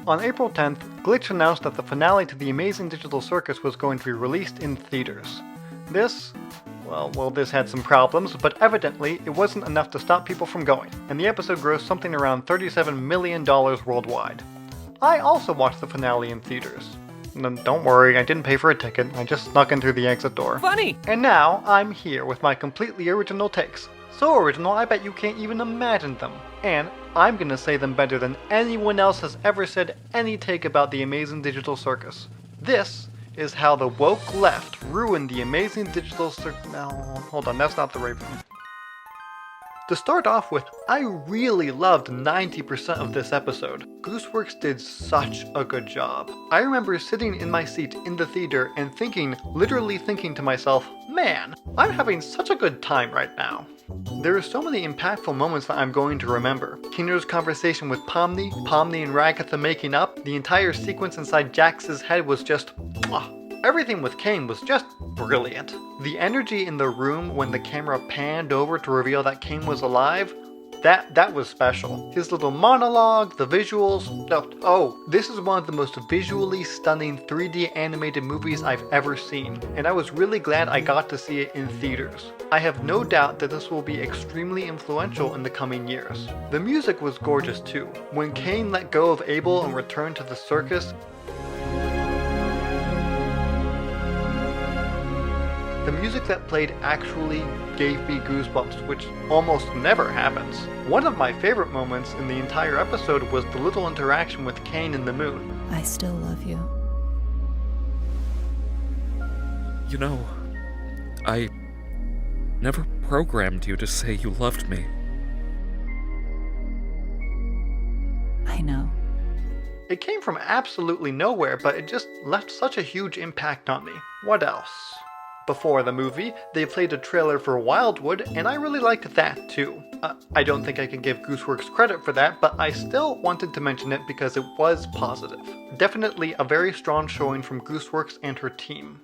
On April 10th, Glitch announced that the finale to The Amazing Digital Circus was going to be released in theaters. This had some problems, but evidently it wasn't enough to stop people from going, and the episode grossed something around $37 million worldwide. I also watched the finale in theaters. Don't worry, I didn't pay for a ticket, I just snuck in through the exit door. Funny! And now, I'm here with my completely original takes. So original, I bet you can't even imagine them. And I'm gonna say them better than anyone else has ever said any take about The Amazing Digital Circus. This is how the woke left ruined The Amazing Digital Circus. No, hold on, that's not the right one. To start off with, I really loved 90% of this episode. Gooseworks did such a good job. I remember sitting in my seat in the theater and literally thinking to myself, man, I'm having such a good time right now. There are so many impactful moments that I'm going to remember. Kino's conversation with Pomni and Ragatha making up, the entire sequence inside Jax's head was just everything with Kane was just brilliant. The energy in the room when the camera panned over to reveal that Kane was alive, that was special. His little monologue, the visuals, this is one of the most visually stunning 3D animated movies I've ever seen, and I was really glad I got to see it in theaters. I have no doubt that this will be extremely influential in the coming years. The music was gorgeous too. When Kane let go of Abel and returned to the circus, the music that played actually gave me goosebumps, which almost never happens. One of my favorite moments in the entire episode was the little interaction with Kane and the moon. I still love you. You know, I never programmed you to say you loved me. I know. It came from absolutely nowhere, but it just left such a huge impact on me. What else? Before the movie, they played a trailer for Wildwood, and I really liked that too. I don't think I can give Gooseworks credit for that, but I still wanted to mention it because it was positive. Definitely a very strong showing from Gooseworks and her team.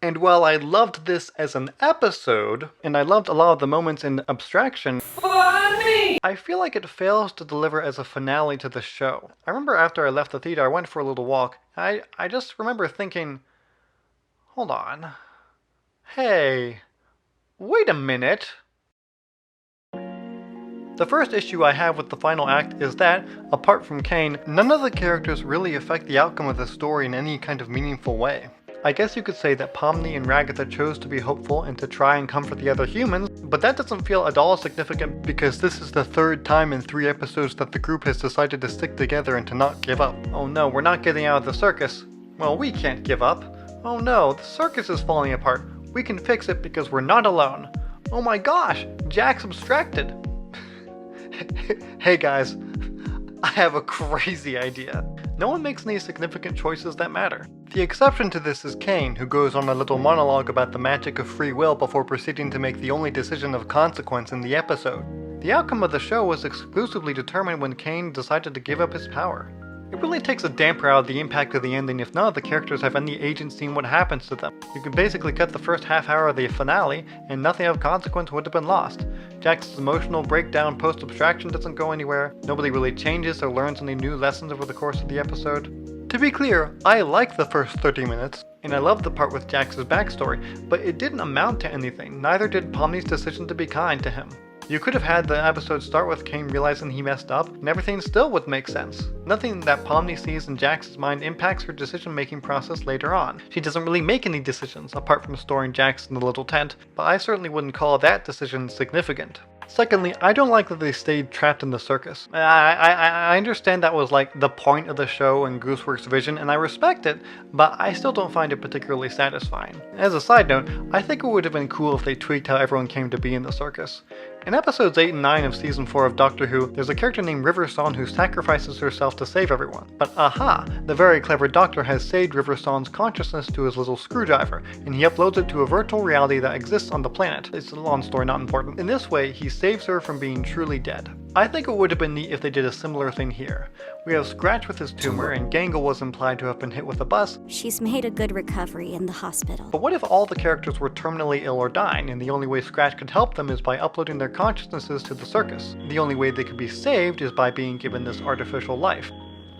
And while I loved this as an episode, and I loved a lot of the moments in Abstraction, funny! I feel like it fails to deliver as a finale to the show. I remember after I left the theater, I went for a little walk, and I just remember thinking, hold on. Hey, wait a minute. The first issue I have with the final act is that, apart from Kane, none of the characters really affect the outcome of the story in any kind of meaningful way. I guess you could say that Pomni and Ragatha chose to be hopeful and to try and comfort the other humans, but that doesn't feel at all significant because this is the third time in 3 episodes that the group has decided to stick together and to not give up. Oh no, we're not getting out of the circus. Well, we can't give up. Oh no, the circus is falling apart. We can fix it because we're not alone. Oh my gosh, Jack's abstracted. Hey guys, I have a crazy idea. No one makes any significant choices that matter. The exception to this is Kane, who goes on a little monologue about the magic of free will before proceeding to make the only decision of consequence in the episode. The outcome of the show was exclusively determined when Kane decided to give up his power. It really takes a damper out of the impact of the ending if none of the characters have any agency in what happens to them. You could basically cut the first half hour of the finale, and nothing of consequence would have been lost. Jack's emotional breakdown post-abstraction doesn't go anywhere, nobody really changes or learns any new lessons over the course of the episode. To be clear, I like the first 30 minutes, and I love the part with Jax's backstory, but it didn't amount to anything, neither did Pomni's decision to be kind to him. You could have had the episode start with Kane realizing he messed up, and everything still would make sense. Nothing that Pomni sees in Jax's mind impacts her decision-making process later on. She doesn't really make any decisions, apart from storing Jax in the little tent, but I certainly wouldn't call that decision significant. Secondly, I don't like that they stayed trapped in the circus. I understand that was like the point of the show and Gooseworks' vision, and I respect it, but I still don't find it particularly satisfying. As a side note, I think it would have been cool if they tweaked how everyone came to be in the circus. In episodes 8 and 9 of Season 4 of Doctor Who, there's a character named River Song who sacrifices herself to save everyone. But aha! The very clever Doctor has saved River Song's consciousness to his little screwdriver, and he uploads it to a virtual reality that exists on the planet. It's a long story, not important. In this way, he saves her from being truly dead. I think it would have been neat if they did a similar thing here. We have Scratch with his tumor, and Gangle was implied to have been hit with a bus. She's made a good recovery in the hospital. But what if all the characters were terminally ill or dying, and the only way Scratch could help them is by uploading their consciousnesses to the circus? The only way they could be saved is by being given this artificial life.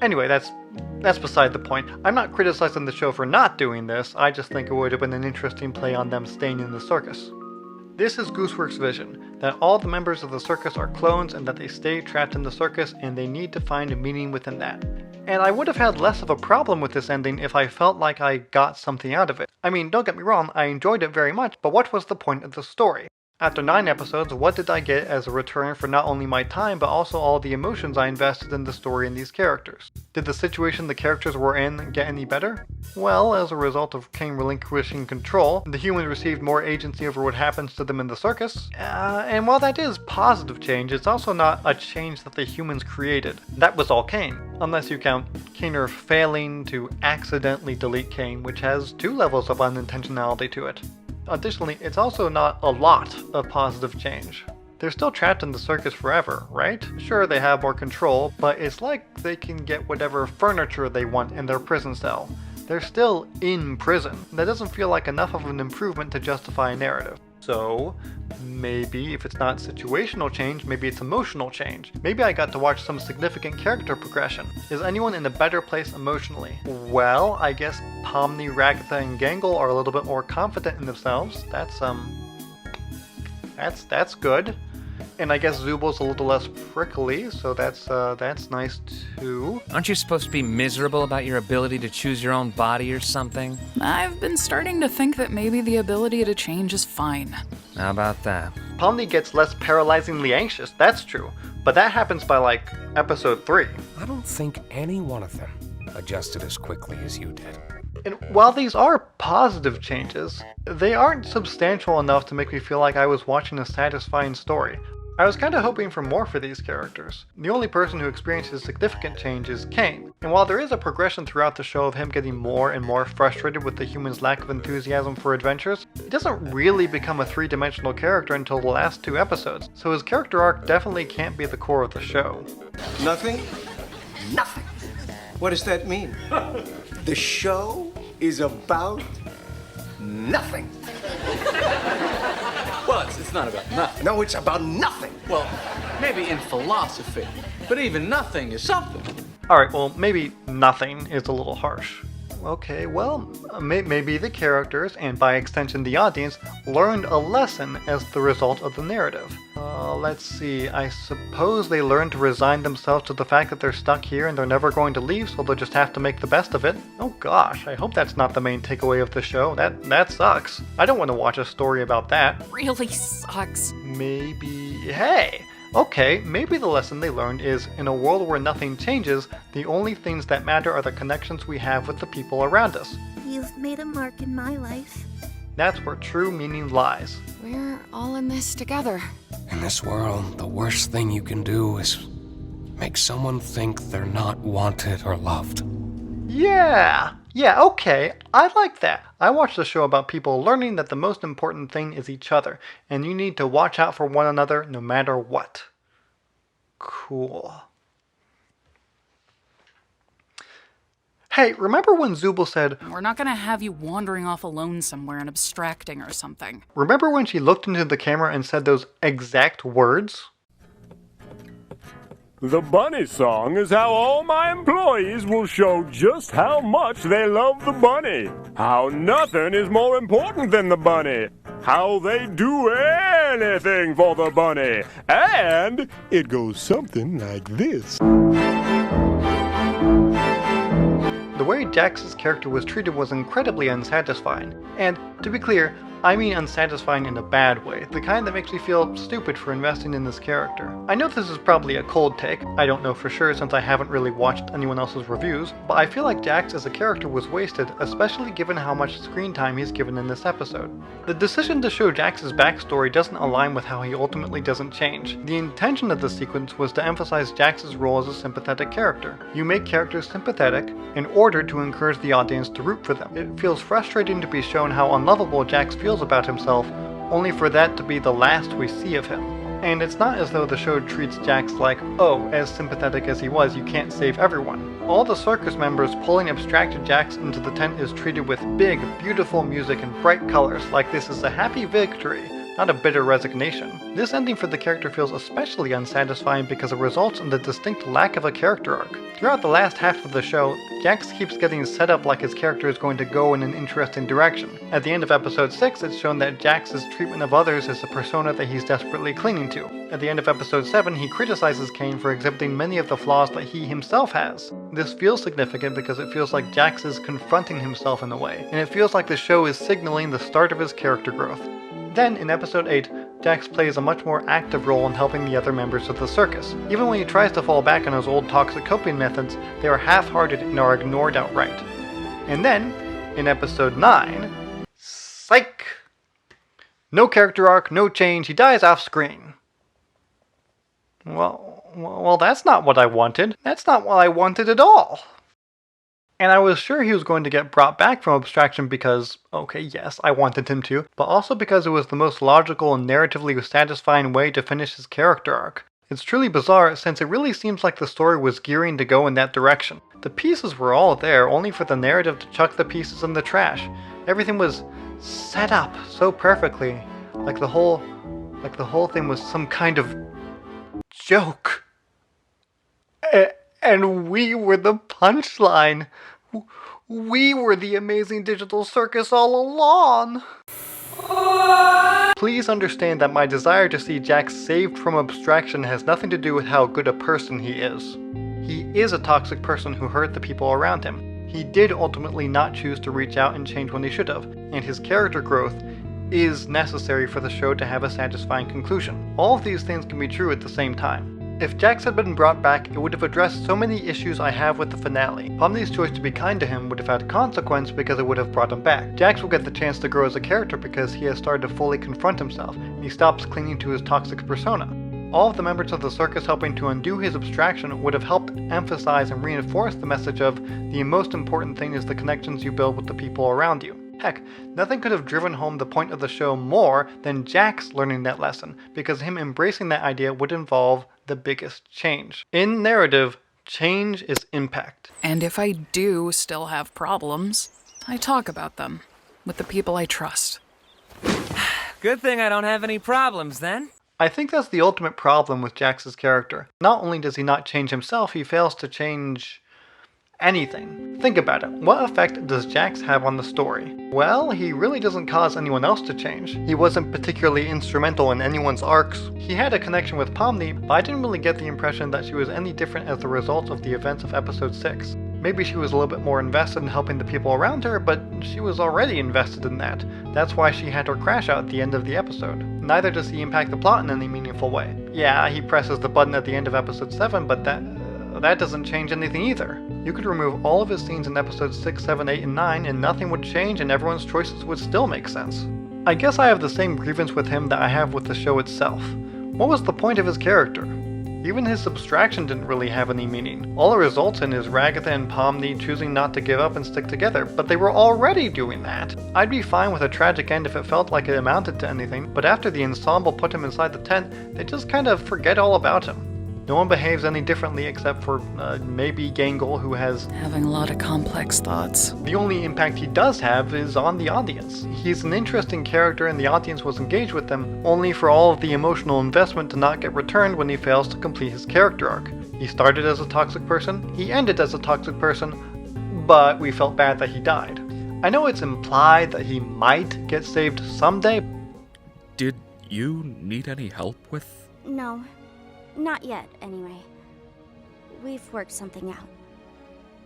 Anyway, that's beside the point. I'm not criticizing the show for not doing this, I just think it would have been an interesting play on them staying in the circus. This is Gooseworks' vision, that all the members of the circus are clones and that they stay trapped in the circus and they need to find a meaning within that. And I would have had less of a problem with this ending if I felt like I got something out of it. I mean, don't get me wrong, I enjoyed it very much, but what was the point of the story? After 9 episodes, what did I get as a return for not only my time, but also all the emotions I invested in the story and these characters? Did the situation the characters were in get any better? Well, as a result of Kane relinquishing control, the humans received more agency over what happens to them in the circus. And while that is positive change, it's also not a change that the humans created. That was all Kane, unless you count Kaner failing to accidentally delete Kane, which has 2 levels of unintentionality to it. Additionally, it's also not a lot of positive change. They're still trapped in the circus forever, right? Sure, they have more control, but it's like they can get whatever furniture they want in their prison cell. They're still in prison. That doesn't feel like enough of an improvement to justify a narrative. So, maybe if it's not situational change, maybe it's emotional change. Maybe I got to watch some significant character progression. Is anyone in a better place emotionally? Well, I guess Pomni, Ragatha, and Gangle are a little bit more confident in themselves. That's good. And I guess Zubal's a little less prickly, so that's nice too. Aren't you supposed to be miserable about your ability to choose your own body or something? I've been starting to think that maybe the ability to change is fine. How about that? Pomni gets less paralyzingly anxious, that's true. But that happens by like episode 3. I don't think any one of them adjusted as quickly as you did. And while these are positive changes, they aren't substantial enough to make me feel like I was watching a satisfying story. I was kinda hoping for more for these characters. The only person who experiences significant change is Kane, and while there is a progression throughout the show of him getting more and more frustrated with the humans' lack of enthusiasm for adventures, he doesn't really become a 3-dimensional character until the last 2 episodes, so his character arc definitely can't be the core of the show. Nothing? Nothing. What does that mean? The show is about nothing. Well, it's not about nothing. No, it's about nothing. Well, maybe in philosophy, but even nothing is something. Alright, well, maybe nothing is a little harsh. Okay, well, maybe the characters, and by extension the audience, learned a lesson as the result of the narrative. Let's see, I suppose they learned to resign themselves to the fact that they're stuck here and they're never going to leave, so they'll just have to make the best of it. Oh gosh, I hope that's not the main takeaway of the show. That sucks. I don't want to watch a story about that. Really sucks. Maybe... Hey! Okay, maybe the lesson they learned is, in a world where nothing changes, the only things that matter are the connections we have with the people around us. You've made a mark in my life. That's where true meaning lies. We're all in this together. In this world, the worst thing you can do is make someone think they're not wanted or loved. Yeah, okay, I like that. I watched a show about people learning that the most important thing is each other, and you need to watch out for one another no matter what. Cool. Hey, remember when Zubal said, We're not gonna have you wandering off alone somewhere and abstracting or something. remember when she looked into the camera and said those exact words? The bunny song is how all my employees will show just how much they love the bunny. How nothing is more important than the bunny. How they do anything for the bunny. And it goes something like this. The way Jax's character was treated was incredibly unsatisfying. And, to be clear, I mean unsatisfying in a bad way, the kind that makes me feel stupid for investing in this character. I know this is probably a cold take, I don't know for sure since I haven't really watched anyone else's reviews, but I feel like Jax as a character was wasted, especially given how much screen time he's given in this episode. The decision to show Jax's backstory doesn't align with how he ultimately doesn't change. The intention of the sequence was to emphasize Jax's role as a sympathetic character. You make characters sympathetic in order to encourage the audience to root for them. It feels frustrating to be shown how unlovable Jax feels about himself, only for that to be the last we see of him. And it's not as though the show treats Jax like, oh, as sympathetic as he was, you can't save everyone. All the circus members pulling abstracted Jax into the tent is treated with big, beautiful music and bright colors, like this is a happy victory, not a bitter resignation. This ending for the character feels especially unsatisfying because it results in the distinct lack of a character arc. Throughout the last half of the show, Jax keeps getting set up like his character is going to go in an interesting direction. At the end of episode 6, it's shown that Jax's treatment of others is a persona that he's desperately clinging to. At the end of episode 7, he criticizes Kane for exhibiting many of the flaws that he himself has. This feels significant because it feels like Jax is confronting himself in a way, and it feels like the show is signaling the start of his character growth. Then, in episode 8, Jax plays a much more active role in helping the other members of the circus. Even when he tries to fall back on his old toxic coping methods, they are half-hearted and are ignored outright. And then, in episode 9, psych! No character arc, no change, he dies off screen. Well, that's not what I wanted. That's not what I wanted at all. And I was sure he was going to get brought back from abstraction because, okay, yes, I wanted him to, but also because it was the most logical and narratively satisfying way to finish his character arc. It's truly bizarre since it really seems like the story was gearing to go in that direction. The pieces were all there, only for the narrative to chuck the pieces in the trash. Everything was set up so perfectly, like the whole thing was some kind of joke. And we were the punchline. We were the amazing Digital Circus all along. Please understand that my desire to see Jax saved from abstraction has nothing to do with how good a person he is. He is a toxic person who hurt the people around him. He did ultimately not choose to reach out and change when he should have, and his character growth is necessary for the show to have a satisfying conclusion. All of these things can be true at the same time. If Jax had been brought back, it would have addressed so many issues I have with the finale. Pomni's choice to be kind to him would have had consequence because it would have brought him back. Jax will get the chance to grow as a character because he has started to fully confront himself, and he stops clinging to his toxic persona. All of the members of the circus helping to undo his abstraction would have helped emphasize and reinforce the message of the most important thing is the connections you build with the people around you. Heck, nothing could have driven home the point of the show more than Jax learning that lesson, because him embracing that idea would involve the biggest change. In narrative, change is impact. And if I do still have problems, I talk about them with the people I trust. Good thing I don't have any problems then. I think that's the ultimate problem with Jax's character. Not only does he not change himself, he fails to change anything. Think about it. What effect does Jax have on the story? Well, he really doesn't cause anyone else to change. He wasn't particularly instrumental in anyone's arcs. He had a connection with Pomni, but I didn't really get the impression that she was any different as the result of the events of episode 6. Maybe she was a little bit more invested in helping the people around her, but she was already invested in that. That's why she had her crash out at the end of the episode. Neither does he impact the plot in any meaningful way. Yeah, he presses the button at the end of episode 7, but that doesn't change anything either. You could remove all of his scenes in episodes 6, 7, 8, and 9 and nothing would change and everyone's choices would still make sense. I guess I have the same grievance with him that I have with the show itself. What was the point of his character? Even his abstraction didn't really have any meaning. All it results in is Ragatha and Pomni choosing not to give up and stick together, but they were already doing that. I'd be fine with a tragic end if it felt like it amounted to anything, but after the ensemble put him inside the tent, they just kind of forget all about him. No one behaves any differently except for maybe Gangle, who has Having a lot of complex thoughts. the only impact he does have is on the audience. He's an interesting character and the audience was engaged with him, only for all of the emotional investment to not get returned when he fails to complete his character arc. He started as a toxic person, he ended as a toxic person, but we felt bad that he died. I know it's implied that he might get saved someday. Did you need any help with? No, not yet, anyway. We've worked something out.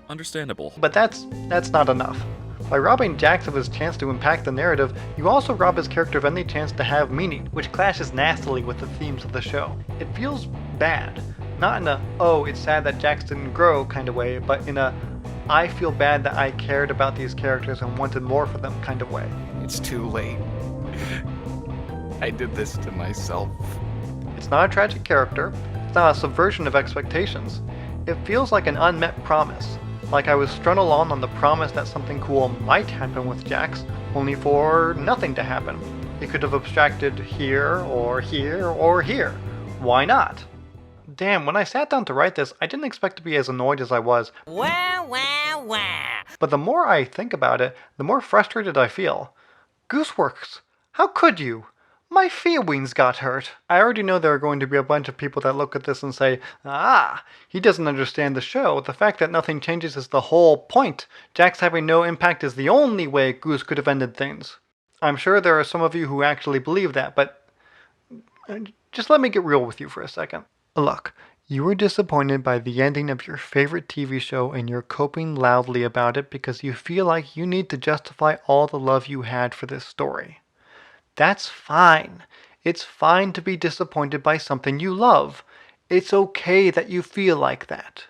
Understandable. But that's not enough. By robbing Jax of his chance to impact the narrative, you also rob his character of any chance to have meaning, which clashes nastily with the themes of the show. It feels bad. Not in a, oh, it's sad that Jax didn't grow kind of way, but in a, I feel bad that I cared about these characters and wanted more for them kind of way. It's too late. I did this to myself. It's not a tragic character. It's not a subversion of expectations. It feels like an unmet promise. Like I was strung along on the promise that something cool might happen with Jax, only for nothing to happen. He could have abstracted here, or here, or here. Why not? Damn, when I sat down to write this, I didn't expect to be as annoyed as I was. Wah, wah, wah. But the more I think about it, the more frustrated I feel. Gooseworks, how could you? My feelings got hurt. I already know there are going to be a bunch of people that look at this and say, ah, he doesn't understand the show. The fact that nothing changes is the whole point. Jax having no impact is the only way Goose could have ended things. I'm sure there are some of you who actually believe that, but just let me get real with you for a second. Look, you were disappointed by the ending of your favorite TV show and you're coping loudly about it because you feel like you need to justify all the love you had for this story. That's fine. It's fine to be disappointed by something you love. It's okay that you feel like that.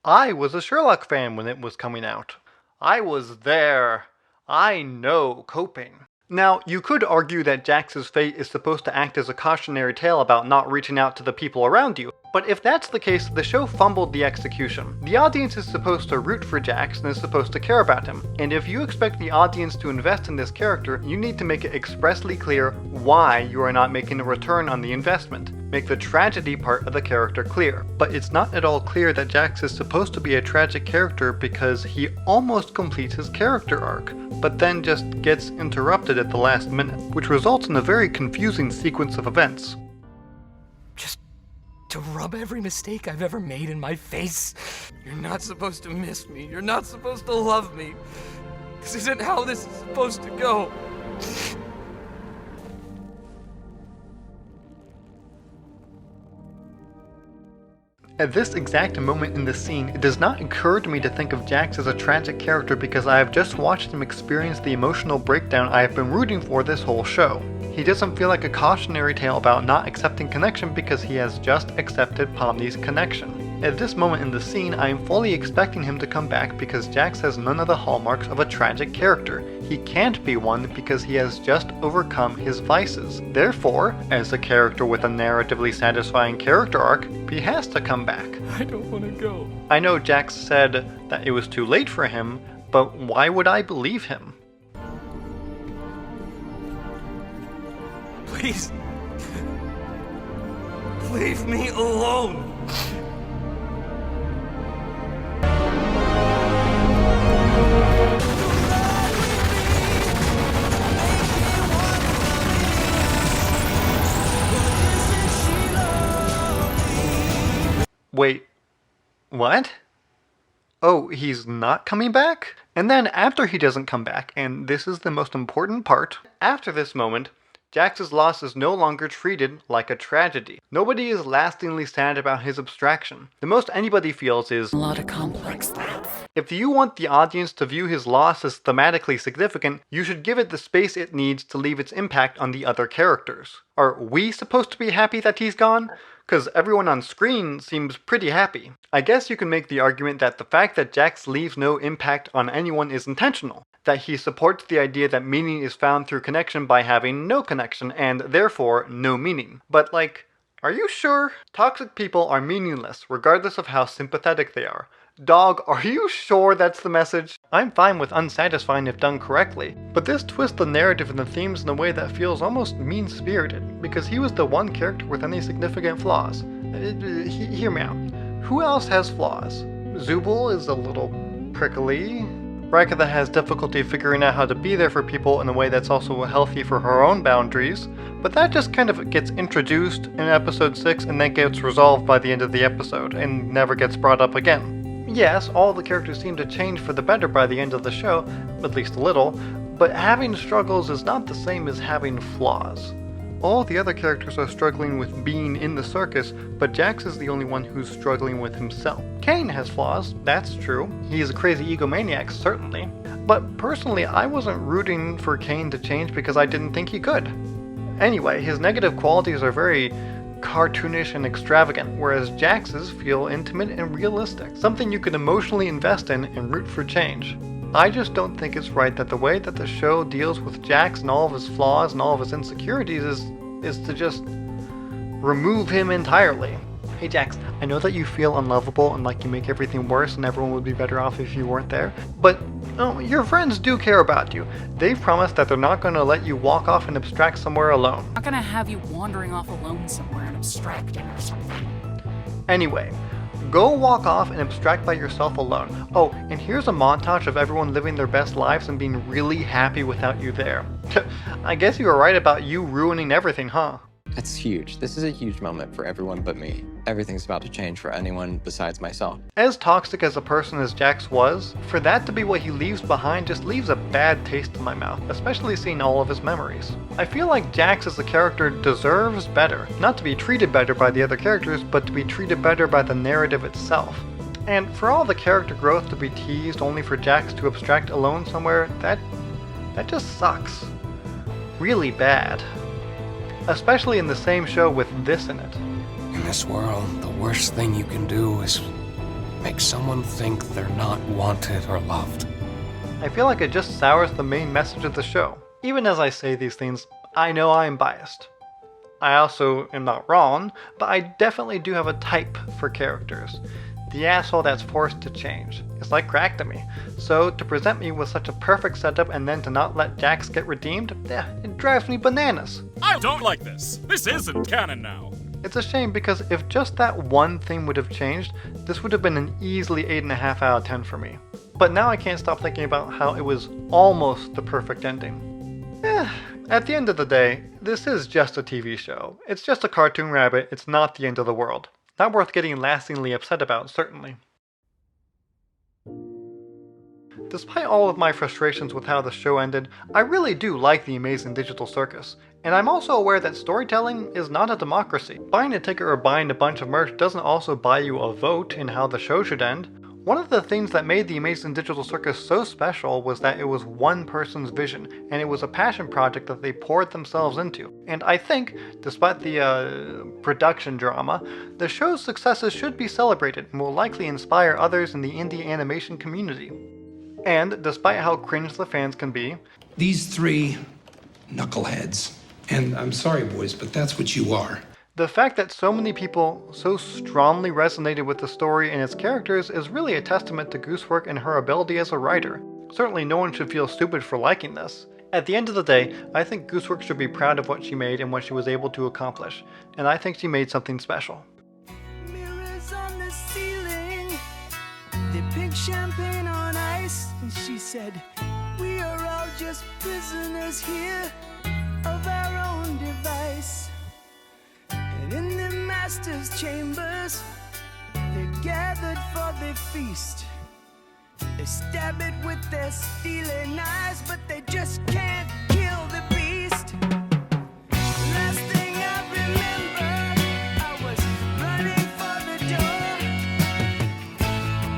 I was a Sherlock fan when it was coming out. I was there. I know coping. Now, you could argue that Jax's fate is supposed to act as a cautionary tale about not reaching out to the people around you, but if that's the case, the show fumbled the execution. The audience is supposed to root for Jax and is supposed to care about him, and if you expect the audience to invest in this character, you need to make it expressly clear why you are not making a return on the investment. Make the tragedy part of the character clear. But it's not at all clear that Jax is supposed to be a tragic character because he almost completes his character arc, but then just gets interrupted at the last minute, which results in a very confusing sequence of events. Just to rub every mistake I've ever made in my face. You're not supposed to miss me. You're not supposed to love me. This isn't how this is supposed to go. At this exact moment in the scene, it does not occur to me to think of Jax as a tragic character because I have just watched him experience the emotional breakdown I have been rooting for this whole show. He doesn't feel like a cautionary tale about not accepting connection because he has just accepted Pomni's connection. At this moment in the scene, I am fully expecting him to come back because Jax has none of the hallmarks of a tragic character. He can't be one because he has just overcome his vices. Therefore, as a character with a narratively satisfying character arc, he has to come back. I don't want to go. I know Jax said that it was too late for him, but why would I believe him? Please. Leave me alone. Wait, what? Oh, he's not coming back? And then after he doesn't come back, and this is the most important part, after this moment, Jax's loss is no longer treated like a tragedy. Nobody is lastingly sad about his abstraction. The most anybody feels is A lot of complex thoughts. if you want the audience to view his loss as thematically significant, you should give it the space it needs to leave its impact on the other characters. Are we supposed to be happy that he's gone? Because everyone on screen seems pretty happy. I guess you can make the argument that the fact that Jax leaves no impact on anyone is intentional. That he supports the idea that meaning is found through connection by having no connection, and therefore no meaning. But like, are you sure? Toxic people are meaningless, regardless of how sympathetic they are. Dog, are you sure that's the message? I'm fine with unsatisfying if done correctly, but this twists the narrative and the themes in a way that feels almost mean-spirited, because he was the one character with any significant flaws. Hear me out. Who else has flaws? Zubul is a little prickly. Ragatha has difficulty figuring out how to be there for people in a way that's also healthy for her own boundaries, but that just kind of gets introduced in episode 6 and then gets resolved by the end of the episode and never gets brought up again. Yes, all the characters seem to change for the better by the end of the show, at least a little, but having struggles is not the same as having flaws. All the other characters are struggling with being in the circus, but Jax is the only one who's struggling with himself. Kane has flaws, that's true. He's a crazy egomaniac, certainly. But personally, I wasn't rooting for Kane to change because I didn't think he could. Anyway, his negative qualities are very cartoonish and extravagant, whereas Jax's feel intimate and realistic, something you can emotionally invest in and root for change. I just don't think it's right that the way that the show deals with Jax and all of his flaws and all of his insecurities is to just remove him entirely. Hey Jax, I know that you feel unlovable and like you make everything worse and everyone would be better off if you weren't there, but your friends do care about you. They've promised that they're not going to let you walk off and abstract somewhere alone. I'm not gonna have you wandering off alone somewhere and abstracting or something. Anyway, go walk off and abstract by yourself alone. Oh, and here's a montage of everyone living their best lives and being really happy without you there. I guess you were right about you ruining everything, huh? It's huge. This is a huge moment for everyone but me. Everything's about to change for anyone besides myself. As toxic as a person as Jax was, for that to be what he leaves behind just leaves a bad taste in my mouth, especially seeing all of his memories. I feel like Jax as a character deserves better. Not to be treated better by the other characters, but to be treated better by the narrative itself. And for all the character growth to be teased only for Jax to abstract alone somewhere, that just sucks. Really bad. Especially in the same show with this in it. In this world, the worst thing you can do is make someone think they're not wanted or loved. I feel like it just sours the main message of the show. Even as I say these things, I know I am biased. I also am not wrong, but I definitely do have a type for characters. The asshole that's forced to change. It's like crack to me. So to present me with such a perfect setup and then to not let Jax get redeemed, it drives me bananas. I don't like this. This isn't canon now. It's a shame because if just that one thing would have changed, this would have been an easily 8.5 out of 10 for me. But now I can't stop thinking about how it was almost the perfect ending. At the end of the day, this is just a TV show. It's just a cartoon rabbit, it's not the end of the world. Not worth getting lastingly upset about, certainly. Despite all of my frustrations with how the show ended, I really do like the amazing Digital Circus. And I'm also aware that storytelling is not a democracy. Buying a ticket or buying a bunch of merch doesn't also buy you a vote in how the show should end. One of the things that made the amazing Digital Circus so special was that it was one person's vision, and it was a passion project that they poured themselves into. And I think, despite the production drama, the show's successes should be celebrated and will likely inspire others in the indie animation community. And despite how cringe the fans can be, these three knuckleheads, and I'm sorry boys, but that's what you are. The fact that so many people so strongly resonated with the story and its characters is really a testament to Goosework and her ability as a writer. Certainly no one should feel stupid for liking this. At the end of the day, I think Goosework should be proud of what she made and what she was able to accomplish, and I think she made something special. Mirrors on the ceiling, they pink champagne on ice, and she said, we are all just prisoners here of our own device. And in the master's chambers, they're gathered for their feast. They stab it with their steely knives, but they just can't kill the beast. Last thing I remember, I was running for the door.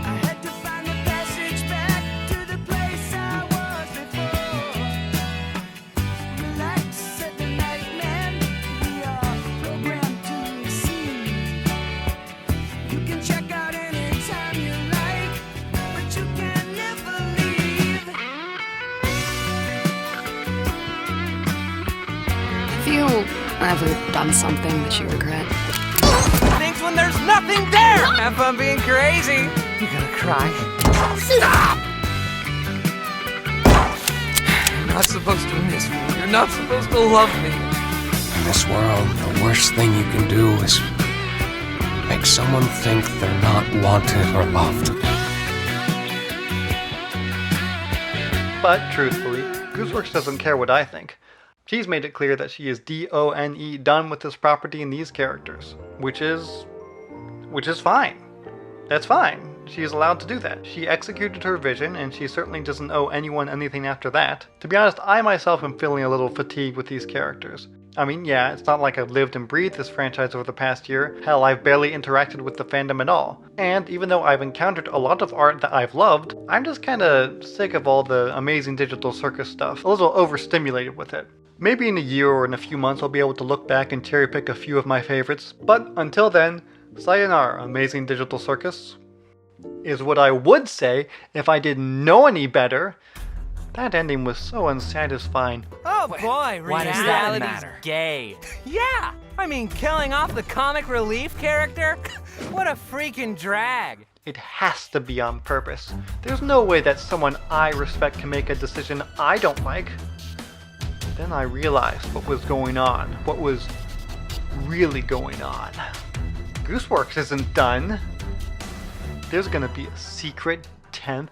I had to find the passage back to the place I was before. Relax, said the nightman, we are programmed to receive. You can check out anytime you like, but you can never leave. Have you ever done something that you regret? Things when there's nothing there! Have fun being crazy! You gonna cry? Stop! You're not supposed to miss me. You're not supposed to love me. In this world, the worst thing you can do is make someone think they're not wanted or loved. But truthfully, Gooseworks doesn't care what I think. She's made it clear that she is D-O-N-E done with this property and these characters, which is fine. That's fine. She is allowed to do that. She executed her vision, and she certainly doesn't owe anyone anything after that. To be honest, I myself am feeling a little fatigued with these characters. I mean, yeah, it's not like I've lived and breathed this franchise over the past year. Hell, I've barely interacted with the fandom at all. And even though I've encountered a lot of art that I've loved, I'm just kinda sick of all the amazing Digital Circus stuff. A little overstimulated with it. Maybe in a year or in a few months I'll be able to look back and cherry pick a few of my favorites, but until then, sayonara, amazing Digital Circus, is what I would say if I didn't know any better. That ending was so unsatisfying. Oh boy, why does that reality's matter? gay. Yeah, I mean, killing off the comic relief character? What a freaking drag. It has to be on purpose. There's no way that someone I respect can make a decision I don't like. Then I realized what was going on, what was really going on. Gooseworks isn't done. There's gonna be a secret 10th